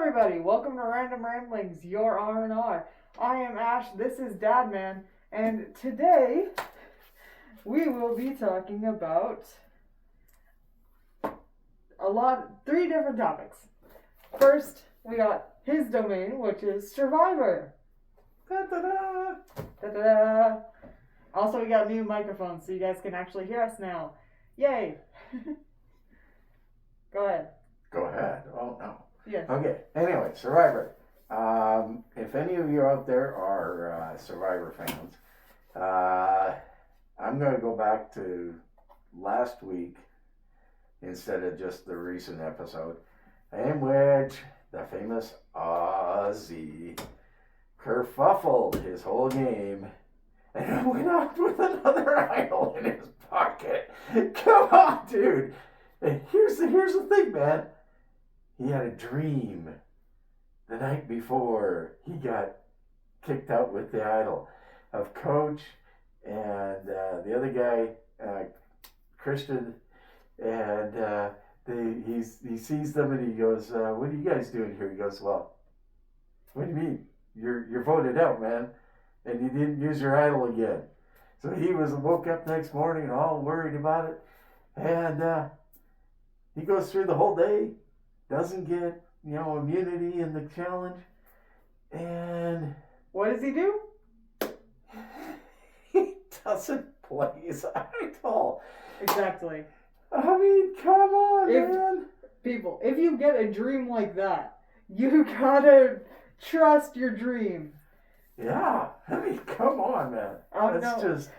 everybody, welcome to Random Ramblings, your R&R. I am Ash, this is Dadman, and today we will be talking about three different topics. First, we got his domain, which is Survivor. Da-da-da, da-da-da. Also, we got new microphones, so you guys can actually hear us now. Yay! Go ahead. Go ahead. Oh, no. Yes. Okay. Anyway, Survivor. If any of you out there are Survivor fans, I'm going to go back to last week instead of just the recent episode, in which the famous Ozzy kerfuffled his whole game and went out with another idol in his pocket. Come on, dude. And here's the thing, man. He had a dream the night before he got kicked out with the idol of Coach and the other guy, Christian, and he sees them and he goes, "What are you guys doing here?" He goes, "Well, what do you mean? You're voted out, man, and you didn't use your idol again." So he woke up next morning all worried about it, and he goes through the whole day. Doesn't get, immunity in the challenge. And what does he do? He doesn't play his idol. Exactly. I mean, come on, man. People, if you get a dream like that, you gotta trust your dream. Yeah. I mean, come on, man. That's just...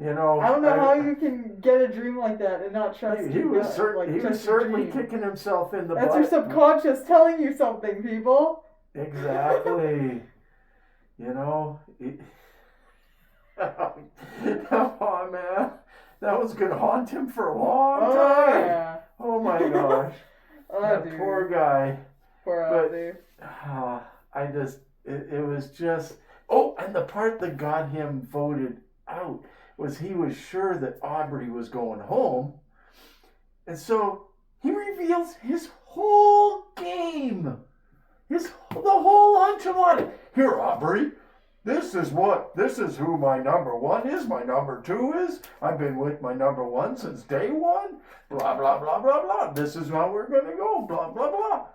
I don't know how you can get a dream like that and not trust. He was certainly kicking himself in the butt. That's your subconscious telling you something, people. Exactly. Come on, man. That was gonna haunt him for a long time. Yeah. Oh my gosh. That dude. poor guy. Poor Ozzy. It was just. Oh, and the part that got him voted out was he was sure that Aubrey was going home. And so he reveals his whole game. The whole enchilada. Here, Aubrey, this is who my number one is, my number two is. I've been with my number one since day one. Blah, blah, blah, blah, blah. This is how we're going to go. Blah, blah, blah.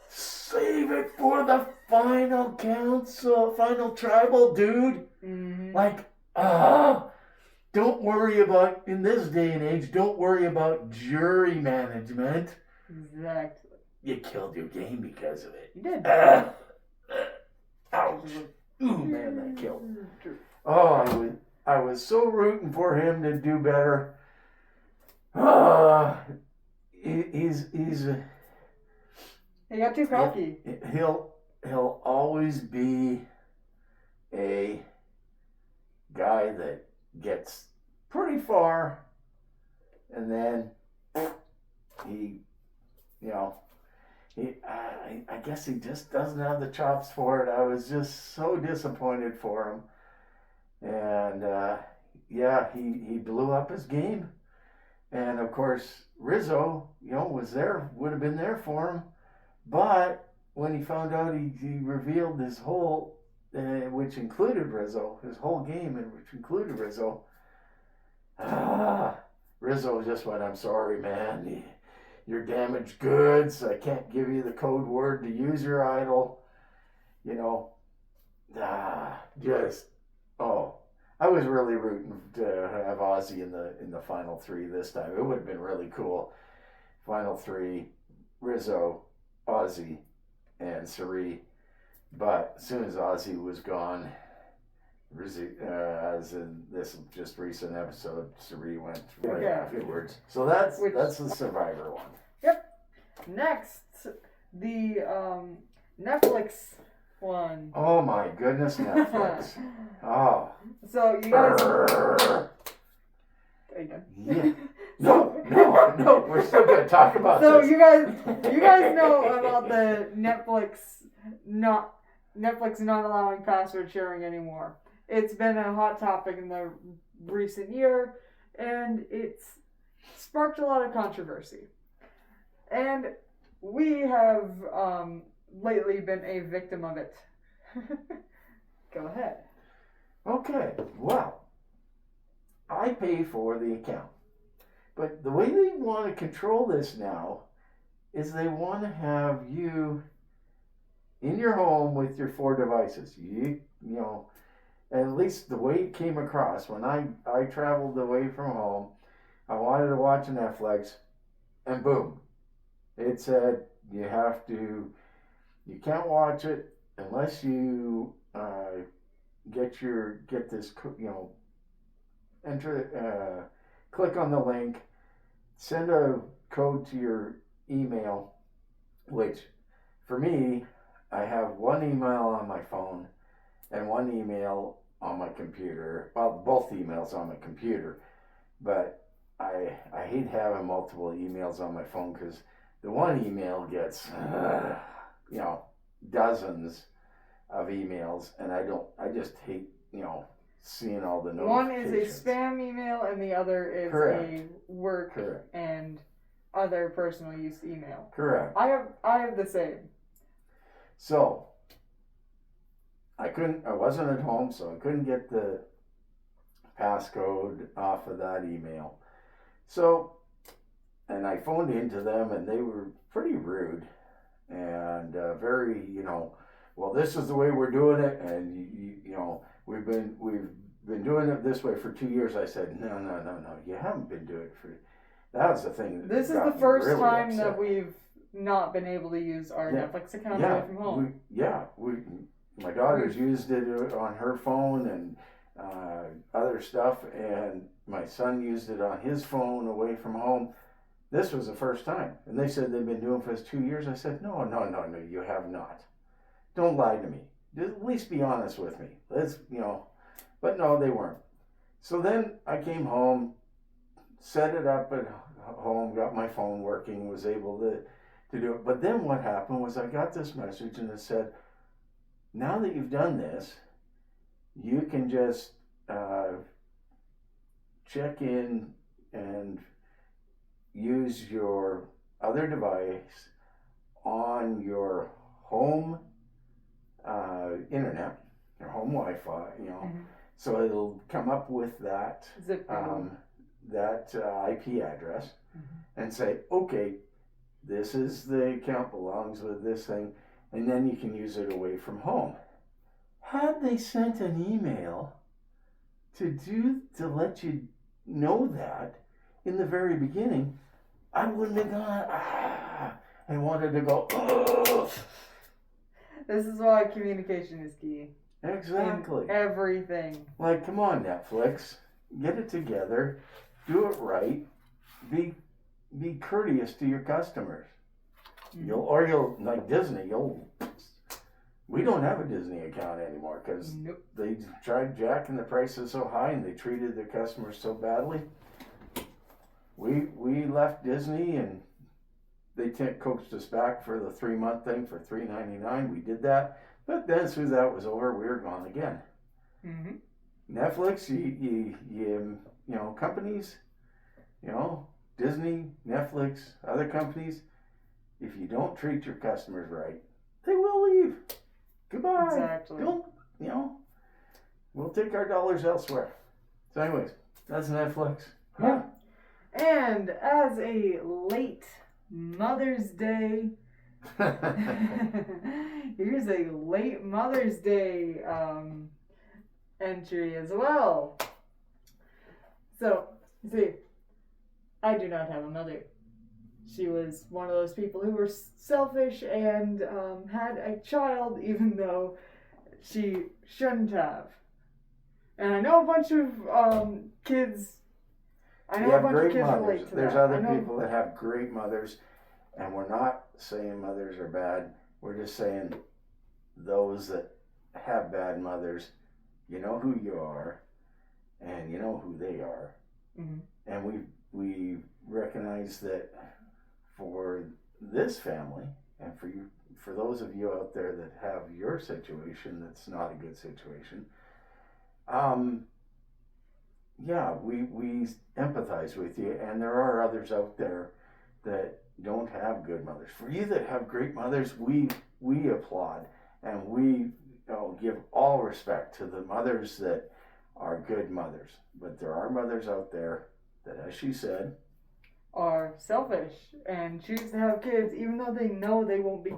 Save it for the final council, final tribal, dude. Mm-hmm. Don't worry about, in this day and age, don't worry about jury management. Exactly. You killed your game because of it. You did. Ouch. Ooh, man, that killed. Oh, I was so rooting for him to do better. He got too cocky. He'll always be a guy that gets pretty far, and then I guess he just doesn't have the chops for it. I was just so disappointed for him, and he blew up his game, and of course Rizzo, would have been there for him, but when he found out, he revealed his whole. Which included Rizzo, his whole game, and which included Rizzo. Rizzo just went, "I'm sorry, man. You're damaged goods. I can't give you the code word to use your idol." I was really rooting to have Ozzy in the final three this time. It would have been really cool. Final three: Rizzo, Ozzy, and Cirie. But as soon as Ozzy was gone, as in this just recent episode, Cirie went right afterwards. So that's the Survivor one. Yep. Next, the Netflix one. Oh my goodness, Netflix. Oh. So you guys. Yeah. No, we're still gonna talk about this. So you guys know about the Netflix not allowing password sharing anymore. It's been a hot topic in the recent year, and it's sparked a lot of controversy. And we have lately been a victim of it. Go ahead. Okay, well, I pay for the account. But the way they want to control this now is they want to have you in your home with your 4 devices. You know, at least the way it came across when I traveled away from home, I wanted to watch Netflix, and boom, it said you can't watch it unless you get this, enter, click on the link, send a code to your email, which for me, I have one email on my phone and one email on my computer. Well, both emails on my computer, but I hate having multiple emails on my phone because the one email gets dozens of emails, and I just hate seeing all the notifications. One is a spam email, and the other is a work and other personal use email. Correct. I have the same. So I wasn't at home, so I couldn't get the passcode off of that email. So, and I phoned into them, and they were pretty rude and very, well, this is the way we're doing it, and we've been doing it this way for 2 years. I said, no, you haven't been doing it for. That was the thing. This is the first really time upset. That we've not been able to use our Netflix account away from home. My daughter's used it on her phone and other stuff, and my son used it on his phone away from home. This was the first time, and they said they've been doing it for 2 years. I said, no, you have not. Don't lie to me. At least be honest with me. But no, they weren't. So then I came home, set it up at home, got my phone working, was able to do it. But then what happened was I got this message, and it said, now that you've done this, you can just check in and use your other device on your home internet, your home Wi-Fi, Mm-hmm. So it'll come up with that IP address, mm-hmm. and say, okay, this is the account belongs with this thing, and then you can use it away from home. Had they sent an email to let you know that in the very beginning, I wouldn't have gone and wanted to go. Ugh. This is why communication is key. Exactly. In everything. Like, come on, Netflix, get it together, do it right, be courteous to your customers. Mm-hmm. You'll like Disney. We don't have a Disney account anymore because they tried jacking the prices so high and they treated their customers so badly. We left Disney and they coaxed us back for the 3-month thing for $3.99. We did that, but then as soon as that was over, we were gone again. Mm-hmm. Netflix, you companies, Disney, Netflix, other companies. If you don't treat your customers right, they will leave. Goodbye. Exactly. We'll take our dollars elsewhere. So anyways, that's Netflix. Yeah. And as a late Mother's Day, here's a late Mother's Day entry as well. So, see, I do not have a mother. She was one of those people who were selfish and had a child even though she shouldn't have. And I know a bunch of kids. I know a bunch of kids relate to that. There's other people that have great mothers, and we're not saying mothers are bad. We're just saying those that have bad mothers, you know who you are, and you know who they are. Mm-hmm. And we recognize that for this family, and for those of you out there that have your situation that's not a good situation, we empathize with you, and there are others out there that don't have good mothers. For you that have great mothers, we applaud and we give all respect to the mothers that are good mothers. But there are mothers out there that, as she said, are selfish and choose to have kids even though they know they won't be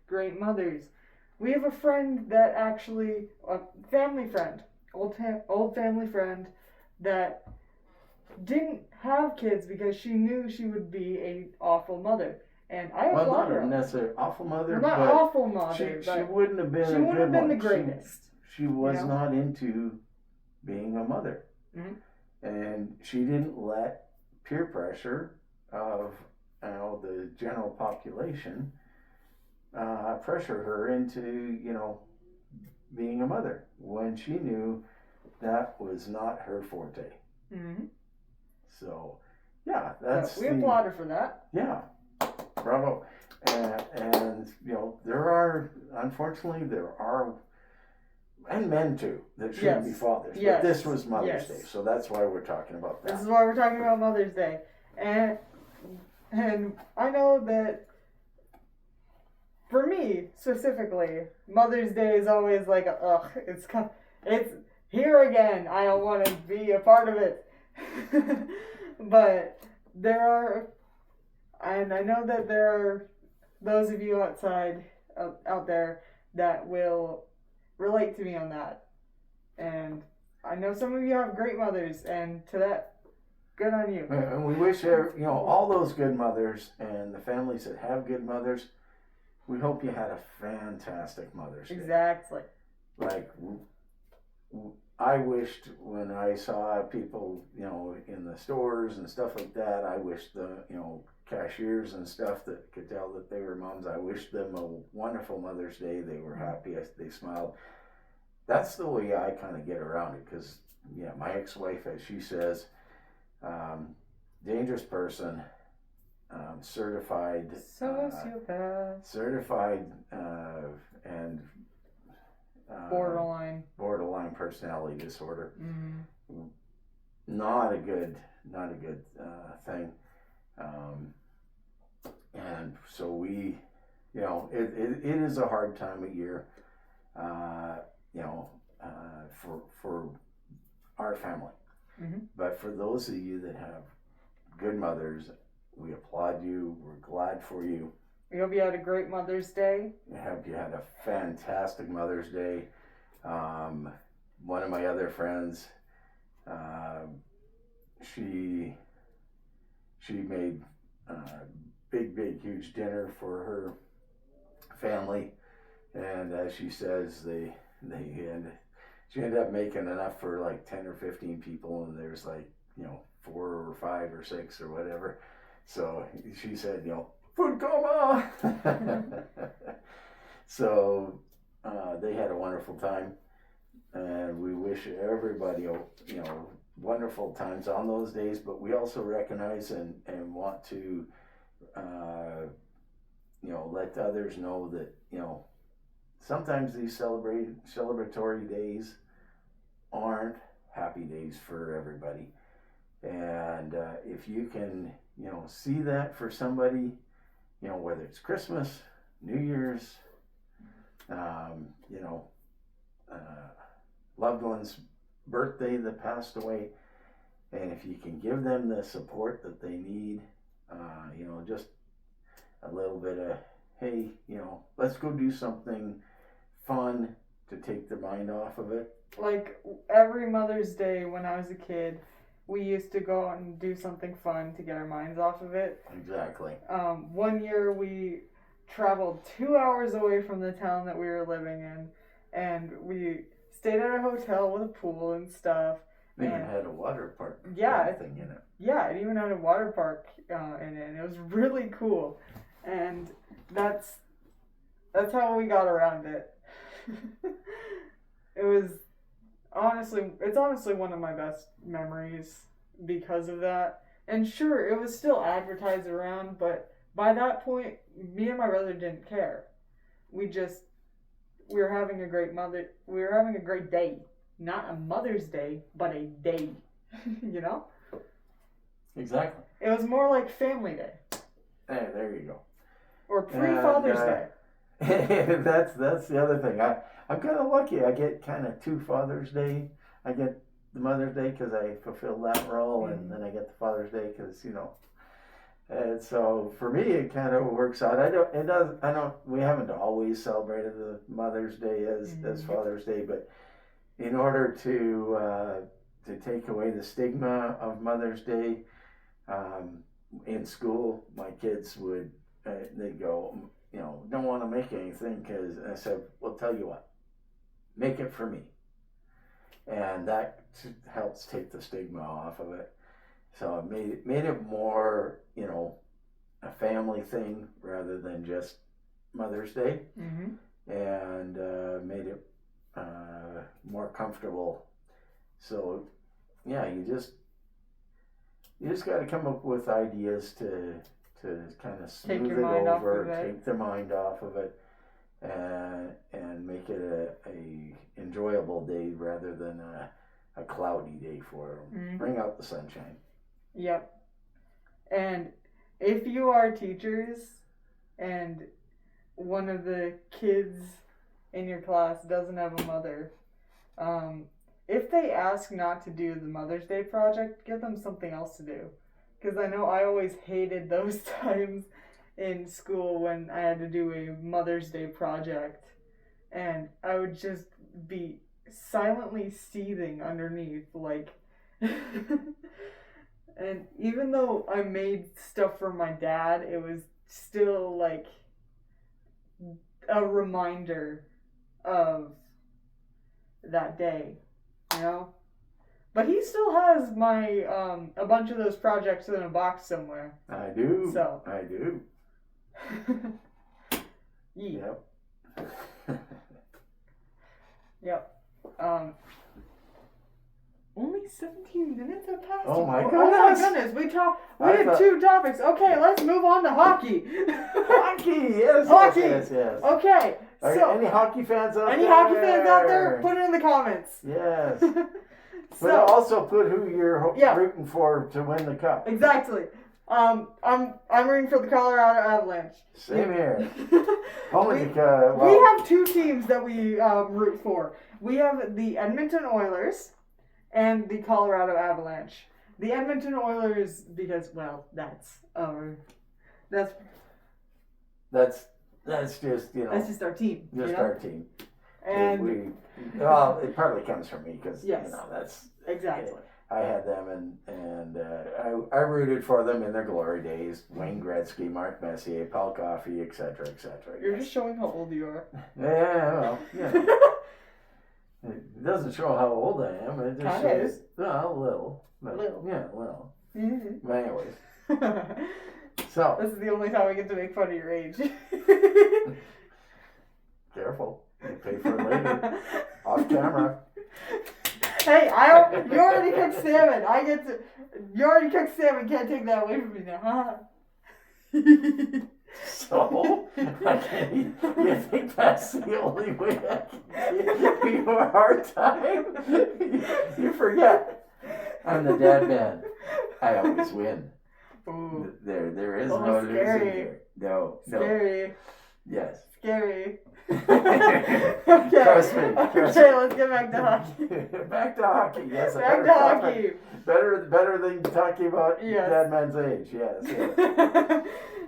great mothers. We have a friend that actually, a family friend, old family friend, that didn't have kids because she knew she would be a awful mother. And I applaud not her. necessarily awful mother, Not but awful mother, she but wouldn't have been she a wouldn't good have been the one. greatest. She was you know? not into being a mother. Mhm. And she didn't let peer pressure of the general population pressure her into being a mother when she knew that was not her forte. Mm-hmm. So yeah, that's we applaud her for that. Yeah, bravo. And unfortunately there are, and men too, that shouldn't be fathers. Yes. But this was Mother's Yes. Day, so that's why we're talking about that. This is why we're talking about Mother's Day. And I know that for me specifically, Mother's Day is always like, it's here again. I don't want to be a part of it. But and I know that there are those of you out there that will relate to me on that. And I know some of you have great mothers, and to that, good on you. And we wish all those good mothers and the families that have good mothers, we hope you had a fantastic Mother's Day. Exactly. Like, I wished when I saw people, in the stores and stuff like that, I wished the, cashiers and stuff that could tell that they were moms, I wished them a wonderful Mother's Day. They were happy, they smiled. That's the way I kind of get around it, because, my ex-wife, as she says, dangerous person, certified, sociopath, certified, and borderline personality disorder. Mm-hmm. Not a good thing. And so we, it is a hard time of year, for our family. Mm-hmm. But for those of you that have good mothers, we applaud you. We're glad for you. We hope you had a great Mother's Day. I hope you had a fantastic Mother's Day. One of my other friends, she made big, huge dinner for her family, and as she says, she ended up making enough for like 10 or 15 people, and there's 4 or 5 or 6 or whatever. So she said, food coma. So they had a wonderful time, and we wish everybody wonderful times on those days. But we also recognize and want to let others know that sometimes these celebratory days aren't happy days for everybody. And if you can see that for somebody, whether it's Christmas, New Year's, loved one's birthday that passed away, and if you can give them the support that they need, just a little bit of, hey, let's go do something fun to take their mind off of it. Like every Mother's Day when I was a kid, we used to go out and do something fun to get our minds off of it. Exactly. One year we traveled 2 hours away from the town that we were living in, and we stayed at a hotel with a pool and stuff. They even had a water park thing in it. Yeah, it even had a water park in it, and it was really cool. And that's how we got around it. It's honestly one of my best memories because of that. And sure, it was still advertised around, but by that point, me and my brother didn't care. We were having a great day. Not a Mother's Day, but a day. Exactly. It was more like family day. There you go. Or pre-Father's Day. That's the other thing. I'm kind of lucky. I get kind of 2 Father's Day. I get the Mother's Day because I fulfill that role, and then I get the Father's Day because And so for me, it kind of works out. We haven't always celebrated the Mother's Day as Father's Day, but in order to take away the stigma of Mother's Day, in school, my kids would they'd go, don't want to make anything because I said, well, tell you what, make it for me, and that helps take the stigma off of it. So it made it more, a family thing rather than just Mother's Day, and made it more comfortable. So, yeah, you just got to come up with ideas to kind of smooth it over, take the mind off of it, and make it a enjoyable day rather than a cloudy day for them. Bring out the sunshine. Yep. And if you are teachers and one of the kids in your class doesn't have a mother, if they ask not to do the Mother's Day project, give them something else to do. Because I know I always hated those times in school when I had to do a Mother's Day project. And I would just be silently seething underneath, like... And even though I made stuff for my dad, it was still like a reminder of that day, But he still has my a bunch of those projects in a box somewhere. I do. So I do. Yep. Yep. Only 17 minutes have passed. Oh my goodness! Oh my goodness! We had 2 topics. Okay, let's move on to hockey. Hockey, yes. Hockey. Yes. Okay. So any hockey fans out there? Any hockey fans out there? Put it in the comments. Yes. But also put who you're rooting for to win the cup. Exactly. I'm rooting for the Colorado Avalanche. Same here. We have 2 teams that we root for. We have the Edmonton Oilers and the Colorado Avalanche. The Edmonton Oilers because that's just that's just our team. Our team. And it partly comes from me because that's exactly. I had them and I rooted for them in their glory days. Wayne Gretzky, Mark Messier, Paul Coffey, etc., etc. You're just showing how old you are. Yeah. It doesn't show how old I am. It just shows a little. Yeah, a little. Mm-hmm. But anyways. So this is the only time I get to make fun of your age. Careful. You pay for it later. Off camera. Hey, you already cooked salmon. You already cooked salmon. Can't take that away from me now. So, you think that's the only way I can give you a hard time? You forget. I'm the dad man. I always win. Ooh. There is no losing here. No. Scary. Yes. Scary. Okay. Trust me. Okay, let's get back to hockey. Back to hockey. Yes. Back to hockey. Better than talking about dad man's age. Yes.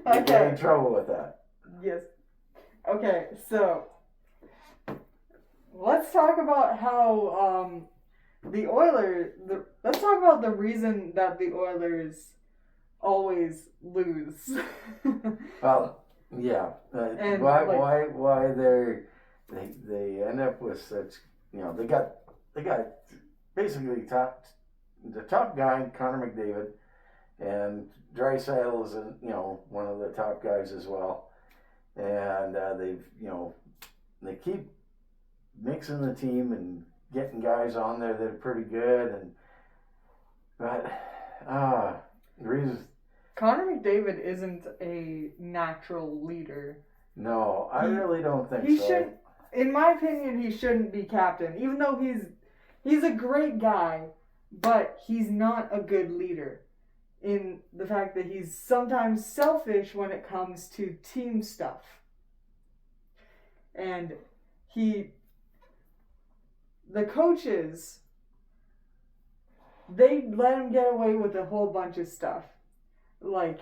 Okay. You get in trouble with that. Yes. Okay, so let's talk about how the Oilers. Let's talk about the reason that the Oilers always lose. Well, yeah. And why they end up with such they got basically the top guy Connor McDavid, and Draisaitl is one of the top guys as well, and they keep mixing the team and getting guys on there that are pretty good, but the reason Connor McDavid isn't a natural leader. No, I really don't think so. Shouldn't, in my opinion, he shouldn't be captain, even though he's a great guy, but he's not a good leader. in the fact that he's sometimes selfish when it comes to team stuff. And the coaches, they let him get away with a whole bunch of stuff. Like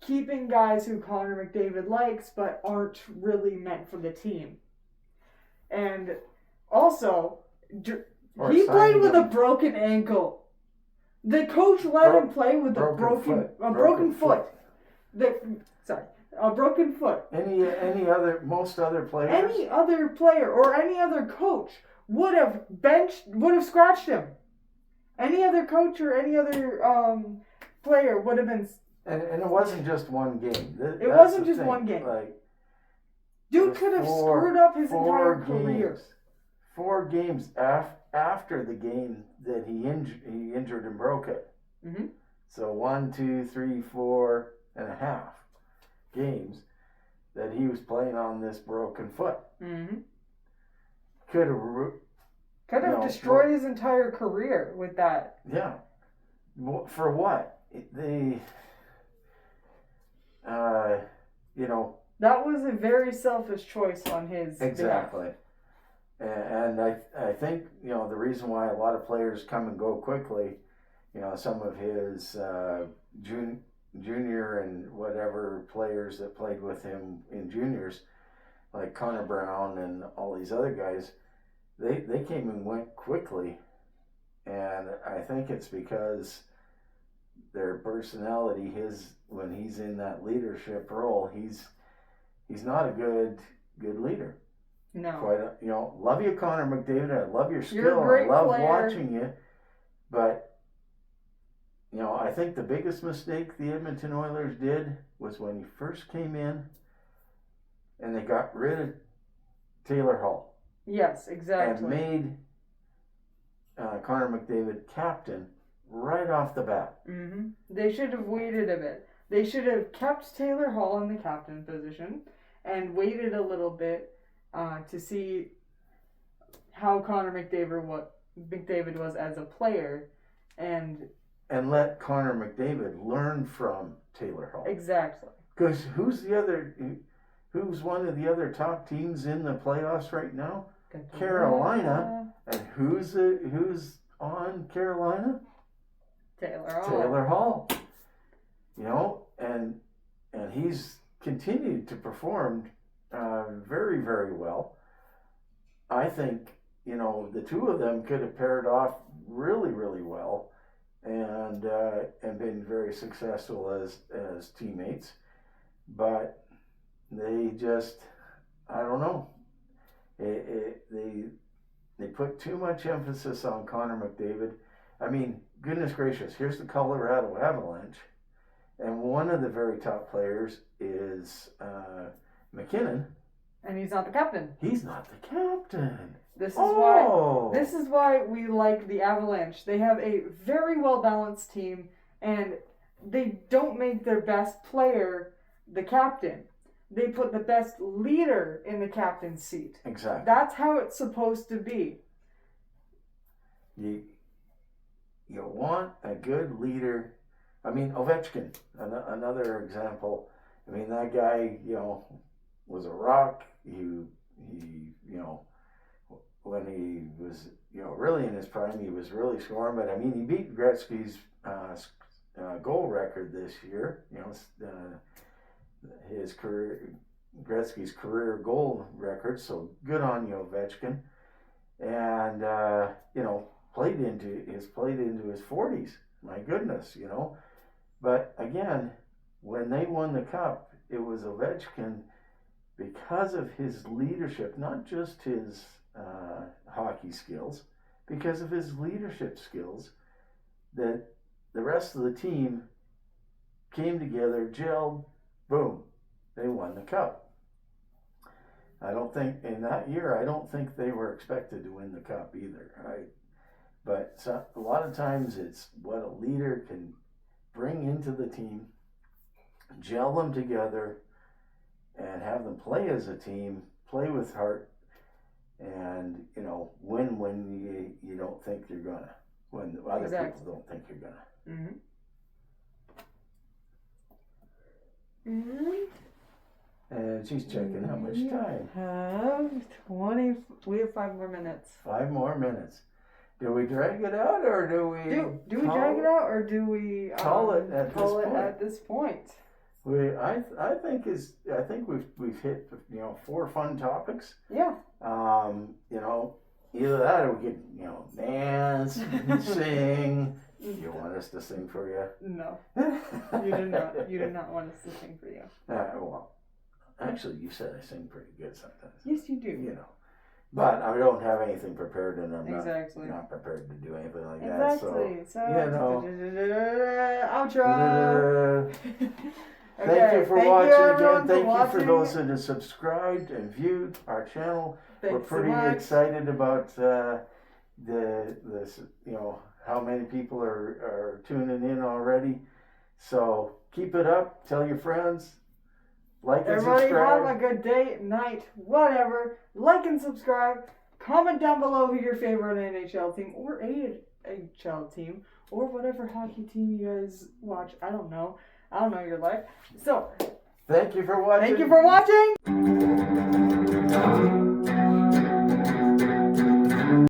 keeping guys who Connor McDavid likes but aren't really meant for the team. And also, he played with a broken ankle. The coach let him play with a broken foot. A broken foot. Most other players. Any other player or any other coach would have scratched him. Any other coach or any other player would have been. And it wasn't just one game. It wasn't just one game. Like, dude could have screwed up his entire career. 4 games after the game that he injured and broke it. Mm-hmm. So 1, 2, 3, 4 and a half games that he was playing on this broken foot. Mm-hmm. Could have destroyed his entire career with that. Yeah. For what? That was a very selfish choice on his exactly. behalf. And I think, the reason why a lot of players come and go quickly, some of his junior and whatever players that played with him in juniors, like Connor Brown and all these other guys, they came and went quickly. And I think it's because their personality, when he's in that leadership role, he's not a good leader. No. Love you, Connor McDavid. I love your skill. You're a great I love player. watching you. But, I think the biggest mistake the Edmonton Oilers did was when he first came in and they got rid of Taylor Hall. Yes, exactly. And made Connor McDavid captain right off the bat. Mm-hmm. They should have waited a bit. They should have kept Taylor Hall in the captain position and waited a little bit to see how Connor McDavid was as a player, and let Connor McDavid learn from Taylor Hall. Exactly. Because who's one of the other top teams in the playoffs right now? Carolina. And who's on Carolina? Taylor Hall. And he's continued to perform very, very well. I think, the two of them could have paired off really, really well and been very successful as teammates. But they just, I don't know. They put too much emphasis on Connor McDavid. I mean, goodness gracious, here's the Colorado Avalanche. And one of the very top players is McKinnon. And he's not the captain. He's not the captain. This is why we like the Avalanche. They have a very well balanced team, and they don't make their best player the captain. They put the best leader in the captain's seat. Exactly. That's how it's supposed to be. You want a good leader. I mean, Ovechkin, another example. I mean, that guy, was a rock. He when he was, really in his prime, he was really scoring. But I mean, he beat Gretzky's goal record this year. Gretzky's career goal record. So good on you, Ovechkin. And played into his 40s. My goodness, But again, when they won the cup, it was Ovechkin, because of his leadership, not just his hockey skills, because of his leadership skills, that the rest of the team came together, gelled, boom, they won the cup. I don't think in that year, they were expected to win the cup either, right? But a lot of times it's what a leader can bring into the team, gel them together, and have them play as a team, play with heart, and win when you don't think you're gonna, when other people don't think you're gonna. Mm-hmm. And she's checking how much time. We have 5 more minutes. 5 more minutes. Do we drag it out or do we? Do we drag it out or do we call it at this point? I think we've hit 4 fun topics. Yeah. Either that or we could dance, sing. You want us to sing for you? No, you do not. You do not want us to sing for you. Well, actually, you said I sing pretty good sometimes. Yes, you do. But I don't have anything prepared, and I'm not prepared to do anything like that. So outro. Thank you for watching again. Thank you for those that have subscribed and viewed our channel. We're pretty excited about how many people are tuning in already. So keep it up. Tell your friends. Like and subscribe. Everybody have a good day, night, whatever. Like and subscribe. Comment down below who your favorite NHL team or AHL team or whatever hockey team you guys watch. I don't know your life. So thank you for watching. Thank you for watching.